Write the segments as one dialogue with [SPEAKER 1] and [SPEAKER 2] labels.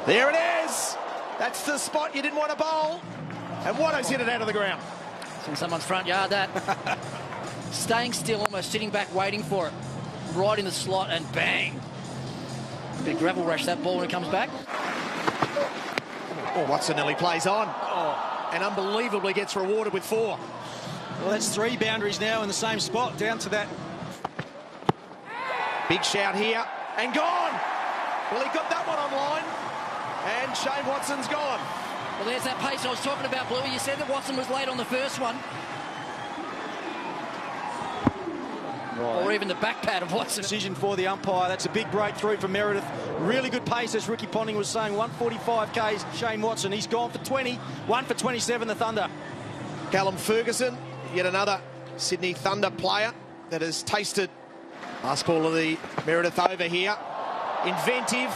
[SPEAKER 1] There it is. That's the spot you didn't want to bowl. And Watto's hit it out of the ground.
[SPEAKER 2] It's in someone's front yard, that. Staying still, almost sitting back, waiting for it. Right in the slot, and bang. Big gravel rush that ball when it comes back.
[SPEAKER 1] Oh, Watson nearly plays on. And unbelievably gets rewarded with 4.
[SPEAKER 3] Well, that's 3 boundaries now in the same spot, down to that.
[SPEAKER 1] Big shout here, and gone. Well, he got that one on line, and Shane Watson's gone.
[SPEAKER 2] Well, there's that pace I was talking about, Bluey. You said that Watson was late on the first one. Right. Or even the back pad of Watson.
[SPEAKER 3] Decision for the umpire. That's a big breakthrough for Meredith. Really good pace, as Ricky Ponting was saying. 145 Ks, Shane Watson. He's gone for 20. 1 for 27, the Thunder.
[SPEAKER 1] Callum Ferguson, yet another Sydney Thunder player that has tasted last ball of the Meredith over here. Inventive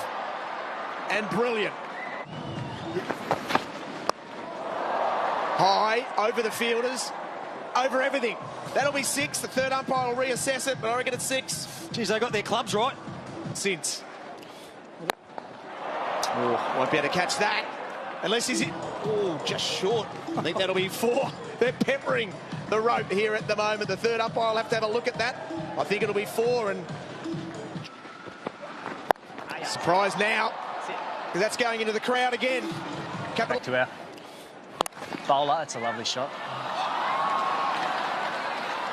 [SPEAKER 1] and brilliant. High, over the fielders, over everything. That'll be 6. The third umpire will reassess it, but I reckon it's 6.
[SPEAKER 3] Geez, they got their clubs right.
[SPEAKER 1] Since. Oh, won't be able to catch that. Unless he's in. Oh, just short. I think that'll be 4. They're peppering the rope here at the moment. The third umpire will have to have a look at that. I think it'll be 4. And surprise now, because that's going into the crowd again.
[SPEAKER 4] Back to our bowler. It's a lovely shot.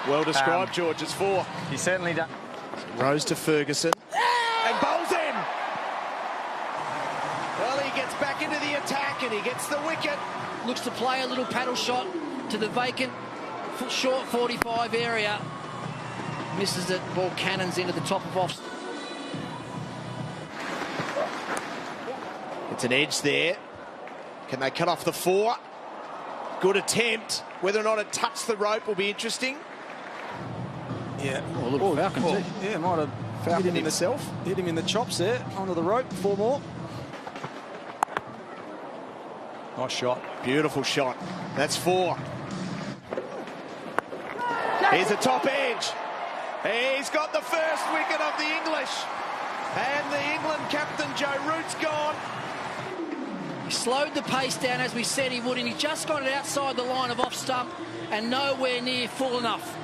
[SPEAKER 1] Well described, George. It's 4.
[SPEAKER 4] He certainly does.
[SPEAKER 1] Rose to Ferguson. And bowls in. Well, he gets back into the attack and he gets the wicket.
[SPEAKER 2] Looks to play a little paddle shot to the vacant short 45 area. Misses it. Ball cannons into the top of off.
[SPEAKER 1] It's an edge there. Can they cut off the 4? Good attempt. Whether or not it touched the rope will be interesting.
[SPEAKER 3] Yeah.
[SPEAKER 2] Oh, look, Falcon too.
[SPEAKER 3] Yeah, might have
[SPEAKER 1] Falcon
[SPEAKER 3] hit him
[SPEAKER 1] himself.
[SPEAKER 3] Hit him in the chops there, onto the rope. 4 more. Nice shot.
[SPEAKER 1] Beautiful shot. That's 4. Here's the top edge. He's got the first wicket of the English. And the England captain, Joe Root's gone.
[SPEAKER 2] He slowed the pace down as we said he would, and he just got it outside the line of off stump and nowhere near full enough.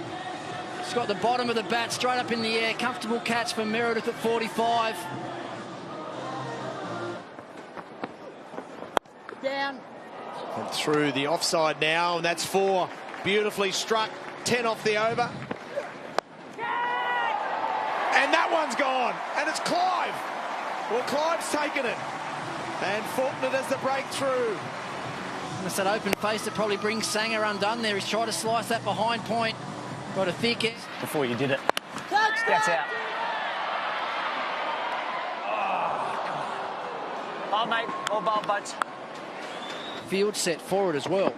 [SPEAKER 2] He's got the bottom of the bat straight up in the air. Comfortable catch for Meredith at 45. Down.
[SPEAKER 1] And through the offside now, and that's 4. Beautifully struck. 10 off the over. And that one's gone. And it's Clive. Well, Clive's taken it. And Faulkner does the breakthrough.
[SPEAKER 2] It's that open face that probably brings Sanger undone there. He's tried to slice that behind point. Got a thick edge.
[SPEAKER 4] Before you did it. That's out. Oh, mate. All ball boats.
[SPEAKER 2] Field set forward as well.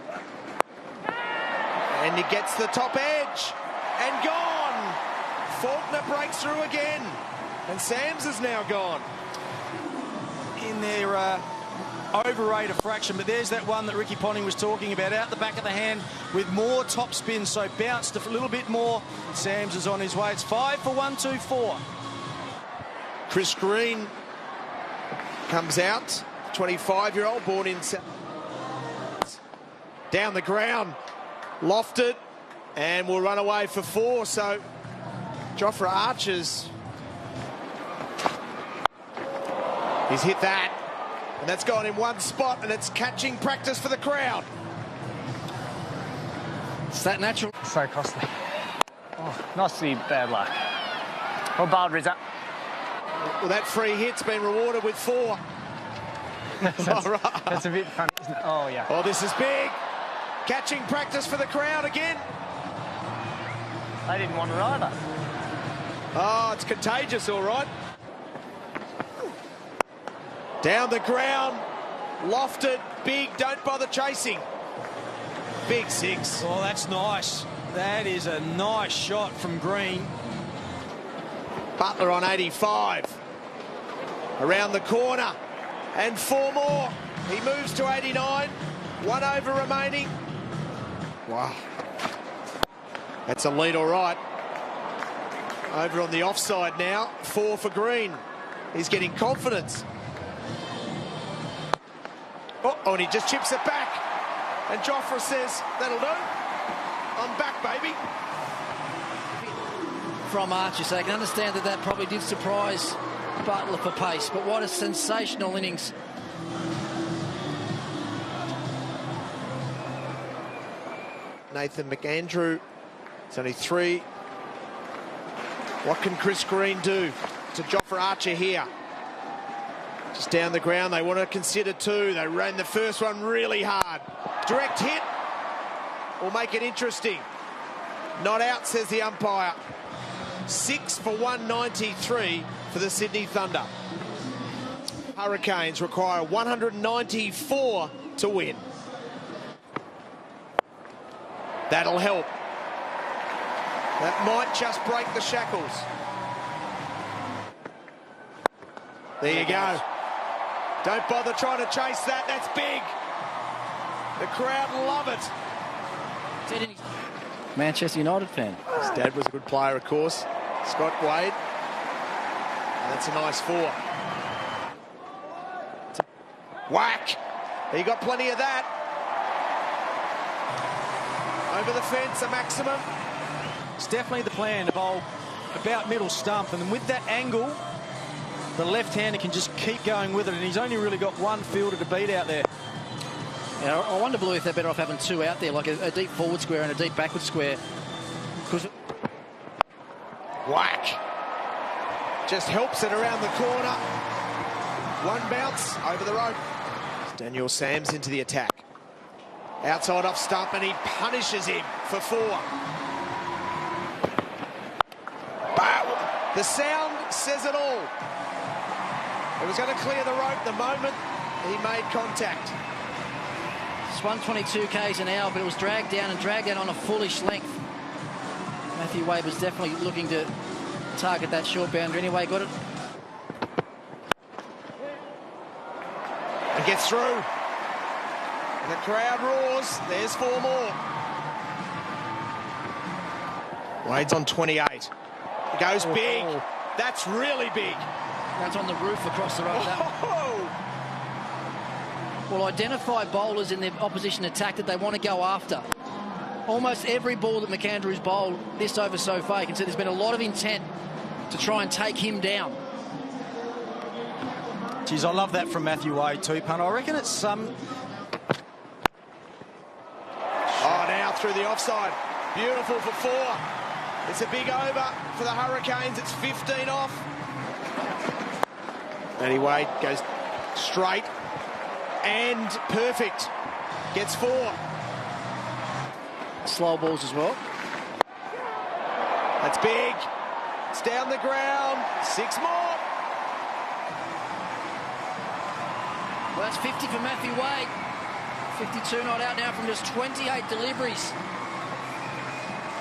[SPEAKER 1] And he gets the top edge. And gone. Faulkner breaks through again. And Sams is now gone.
[SPEAKER 3] In their over-rate a fraction, but there's that one that Ricky Ponting was talking about, out the back of the hand with more top spin, so bounced a little bit more. Sams is on his way. It's 5 for 1-2-4.
[SPEAKER 1] Chris Green comes out, 25-year-old, born in... Down the ground, lofted, and will run away for 4, so Jofra Archer's... He's hit that, and that's gone in one spot, and it's catching practice for the crowd.
[SPEAKER 2] It's that natural.
[SPEAKER 4] So costly. Oh, nicely bad luck. Well bowled, Rizza.
[SPEAKER 1] Well, that free hit's been rewarded with 4.
[SPEAKER 4] That's a bit funny, isn't it? Oh, yeah.
[SPEAKER 1] Oh, this is big. Catching practice for the crowd again.
[SPEAKER 4] They didn't want it either.
[SPEAKER 1] Oh, it's contagious, all right. Down the ground, lofted, big, don't bother chasing. Big 6.
[SPEAKER 3] Oh, that's nice. That is a nice shot from Green.
[SPEAKER 1] Butler on 85. Around the corner. And 4 more. He moves to 89. 1 over remaining. Wow. That's a lead, all right. Over on the offside now. 4 for Green. He's getting confidence. Oh, and he just chips it back. And Joffre says, that'll do. I'm back, baby.
[SPEAKER 2] From Archer, so I can understand that probably did surprise Butler for pace, but what a sensational innings.
[SPEAKER 1] Nathan McAndrew, it's only 3. What can Chris Green do to Joffre Archer here? Just down the ground, they want to consider 2. They ran the first one really hard. Direct hit will make it interesting. Not out, says the umpire. 6 for 193 for the Sydney Thunder. Hurricanes require 194 to win. That'll help. That might just break the shackles. There you go. Don't bother trying to chase that. That's big. The crowd love it.
[SPEAKER 2] Manchester United fan.
[SPEAKER 1] His dad was a good player, of course. Scott Wade. And that's a nice 4. Whack. He got plenty of that. Over the fence, a maximum.
[SPEAKER 3] It's definitely the plan to bowl about middle stump, and then with that angle, the left-hander can just keep going with it, and he's only really got one fielder to beat out there.
[SPEAKER 2] Yeah, I wonder, Blue, if they're better off having 2 out there, like a deep forward square and a deep backward square. Because
[SPEAKER 1] whack. Just helps it around the corner. 1 bounce over the rope. Daniel Sams into the attack. Outside off stump, and he punishes him for 4. But the sound says it all. It was going to clear the rope the moment he made contact.
[SPEAKER 2] it's 122 k's an hour, but it was dragged down on a foolish length. Matthew Wade was definitely looking to target that short boundary anyway. Got it.
[SPEAKER 1] It gets through. The crowd roars. There's 4 more. Wade's on 28. It goes big. That's really big.
[SPEAKER 2] That's on the roof across the road. Will identify bowlers in the opposition attack that they want to go after. Almost every ball that McAndrew's bowled this over so far, you can see there's been a lot of intent to try and take him down.
[SPEAKER 3] Geez, I love that from Matthew Wade too, punt. I reckon it's some...
[SPEAKER 1] Oh, now through the offside. Beautiful for 4. It's a big over for the Hurricanes. It's 15 off. Matty Wade goes straight and perfect. Gets 4.
[SPEAKER 2] Slow balls as well.
[SPEAKER 1] That's big. It's down the ground. 6 more.
[SPEAKER 2] Well, that's 50 for Matthew Wade. 52 not out now from just 28 deliveries.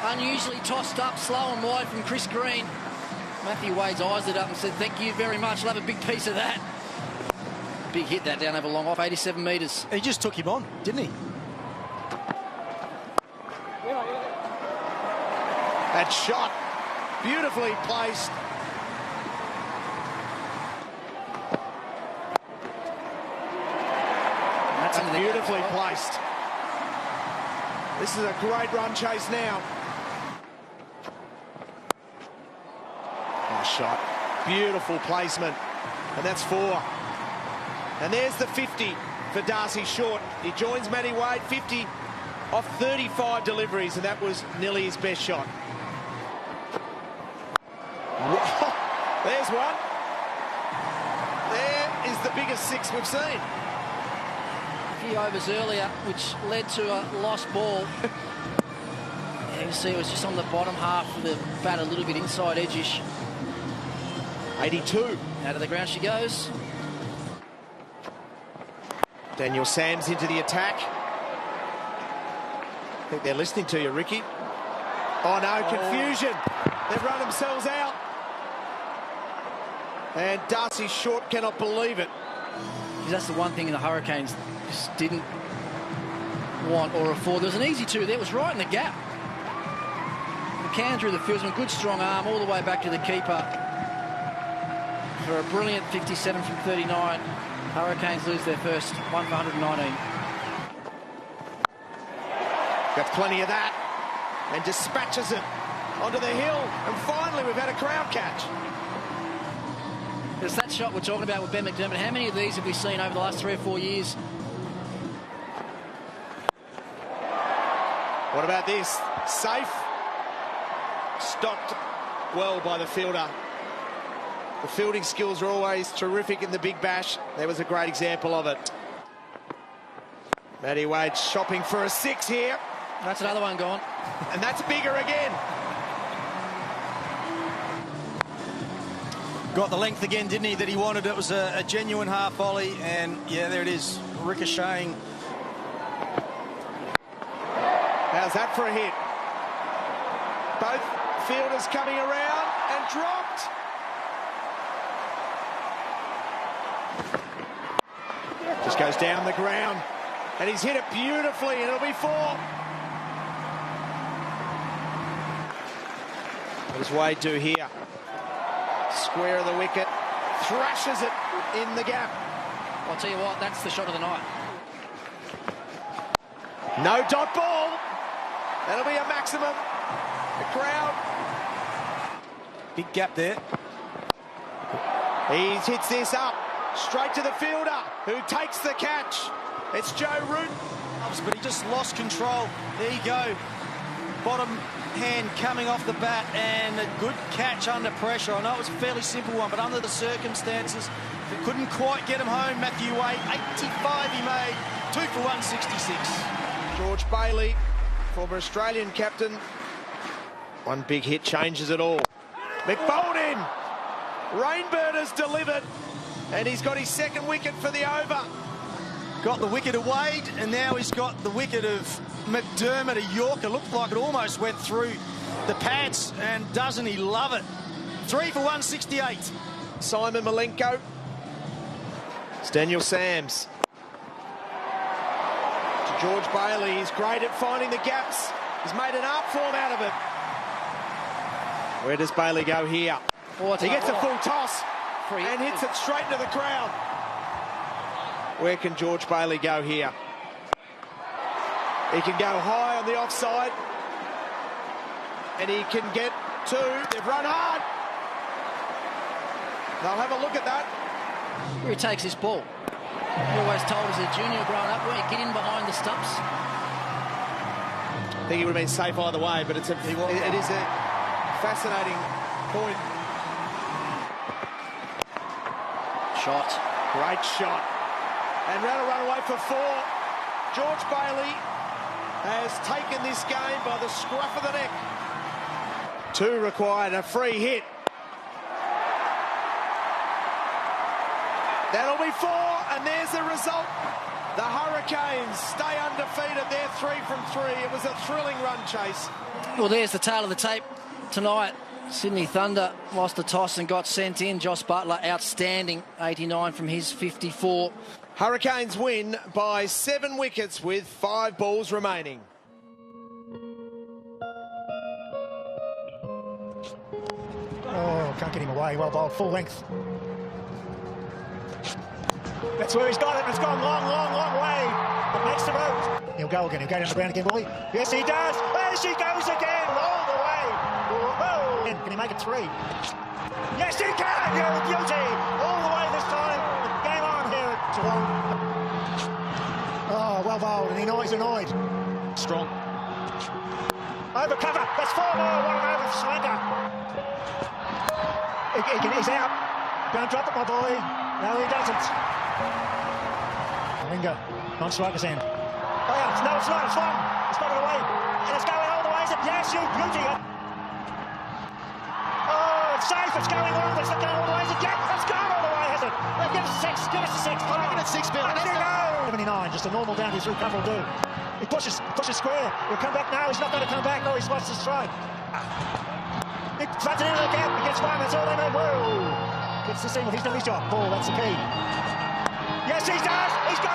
[SPEAKER 2] Unusually tossed up, slow and wide from Chris Green. Matthew Wade's eyes lit up and said, thank you very much. I'll have a big piece of that. Big hit that down over long off, 87 metres.
[SPEAKER 3] He just took him on, didn't he?
[SPEAKER 1] That shot, beautifully placed.
[SPEAKER 2] That's
[SPEAKER 1] beautifully placed. This is a great run chase now. Nice shot. Beautiful placement. And that's 4. And there's the 50 for Darcy Short. He joins Matty Wade, 50 off 35 deliveries, and that was nearly his best shot. Whoa. There's one. There is the biggest 6 we've seen.
[SPEAKER 2] A few overs earlier, which led to a lost ball. Yeah, you can see it was just on the bottom half of the bat, a little bit inside edgish.
[SPEAKER 1] 82.
[SPEAKER 2] Out of the ground she goes.
[SPEAKER 1] Daniel Sams into the attack. I think they're listening to you, Ricky. Oh no, confusion. They've run themselves out. And Darcy Short cannot believe it.
[SPEAKER 2] That's the one thing the Hurricanes just didn't want or afford. There was an easy 2 there. It was right in the gap. McAndrew, the fieldsman, good strong arm all the way back to the keeper for a brilliant 57 from 39. Hurricanes lose their first 1 for 119.
[SPEAKER 1] Got plenty of that. And dispatches it onto the hill. And finally, we've had a crowd catch.
[SPEAKER 2] There's that shot we're talking about with Ben McDermott. How many of these have we seen over the last 3 or 4 years?
[SPEAKER 1] What about this? Safe. Stopped well by the fielder. The fielding skills are always terrific in the Big Bash. There was a great example of it. Matty Wade shopping for a 6 here.
[SPEAKER 2] That's another one gone.
[SPEAKER 1] And that's bigger again.
[SPEAKER 3] Got the length again, didn't he, that he wanted. It was a genuine half volley, and yeah, there it is, ricocheting.
[SPEAKER 1] How's that for a hit? Both fielders coming around and dropped. Just goes down the ground, and he's hit it beautifully, and it'll be 4. What does Wade do here? Square of the wicket, thrashes it in the gap.
[SPEAKER 2] I'll tell you what, that's the shot of the night.
[SPEAKER 1] No dot ball. That'll be a maximum. The crowd.
[SPEAKER 3] Big gap there.
[SPEAKER 1] He hits this up straight to the fielder, who takes the catch. It's Joe Root.
[SPEAKER 3] But he just lost control. There you go. Bottom hand coming off the bat, and a good catch under pressure. I know it was a fairly simple one, but under the circumstances, they couldn't quite get him home. Matthew Wade, 85 he made, 2 for 166.
[SPEAKER 1] George Bailey, former Australian captain. One big hit changes it all. McBoldin, Rainbird has delivered, and he's got his 2nd wicket for the over.
[SPEAKER 3] Got the wicket of Wade, and now he's got the wicket of McDermott, a Yorker. Looked like it almost went through the pads, and doesn't he love it? 3 for 168.
[SPEAKER 1] Simon Malenko. It's Daniel Sams. To George Bailey. He's great at finding the gaps. He's made an art form out of it. Where does Bailey go here?
[SPEAKER 2] Oh,
[SPEAKER 1] he gets a full toss
[SPEAKER 2] Free.
[SPEAKER 1] and hits it straight into the crowd. Where can George Bailey go here? He can go high on the offside, and he can get 2. They've run hard. They'll have a look at that.
[SPEAKER 2] Where he takes this ball. He always told as a junior growing up, where you get in behind the stumps.
[SPEAKER 1] I think he would have been safe either way, but it is a fascinating point.
[SPEAKER 2] Shot.
[SPEAKER 1] Great shot. And that'll run away for 4. George Bailey has taken this game by the scruff of the neck. 2 required, a free hit. That'll be 4, and there's the result. The Hurricanes stay undefeated. They're 3 from 3. It was a thrilling run chase.
[SPEAKER 2] Well, there's the tail of the tape tonight. Sydney Thunder lost the toss and got sent in. Josh Butler, outstanding, 89 from his 54.
[SPEAKER 1] Hurricanes win by 7 wickets with 5 balls remaining.
[SPEAKER 5] Oh, can't get him away. Well bowled, full length. That's where he's got it. It's gone long, long, long way. It makes the road. He'll go again. He'll go down the ground again, will he? Yes, he does. There she goes again, all the way. Whoa. Can he make it 3? Yes, he can. You're a beauty. All the way this time. Game on here at Geelong. Oh, well bowled, and he's annoyed.
[SPEAKER 3] Strong.
[SPEAKER 5] Over cover. That's 4 more. What an over slanker. He's out. Don't drop it, my boy. No, he doesn't. Ringer on striker's end. Oh, yeah. No, it's not. It's long. It's got it away. And it's going all the way. Yes, you beauty. Oh, it's safe. It's going long. It's not going all the way. Yes, it's gone all the way, has it? Give us a 6. Give us a 6.
[SPEAKER 3] I'm making it 6, Bill.
[SPEAKER 5] 79. Just a normal boundary through cover will do. He pushes square. He'll come back now. He's not going to come back. No, he's lost the strike. He floods it into the gap. He gets 1. That's all they know. Whoa. Gets the single. He's done his job. Ball. That's the key. Yes, he does. He's got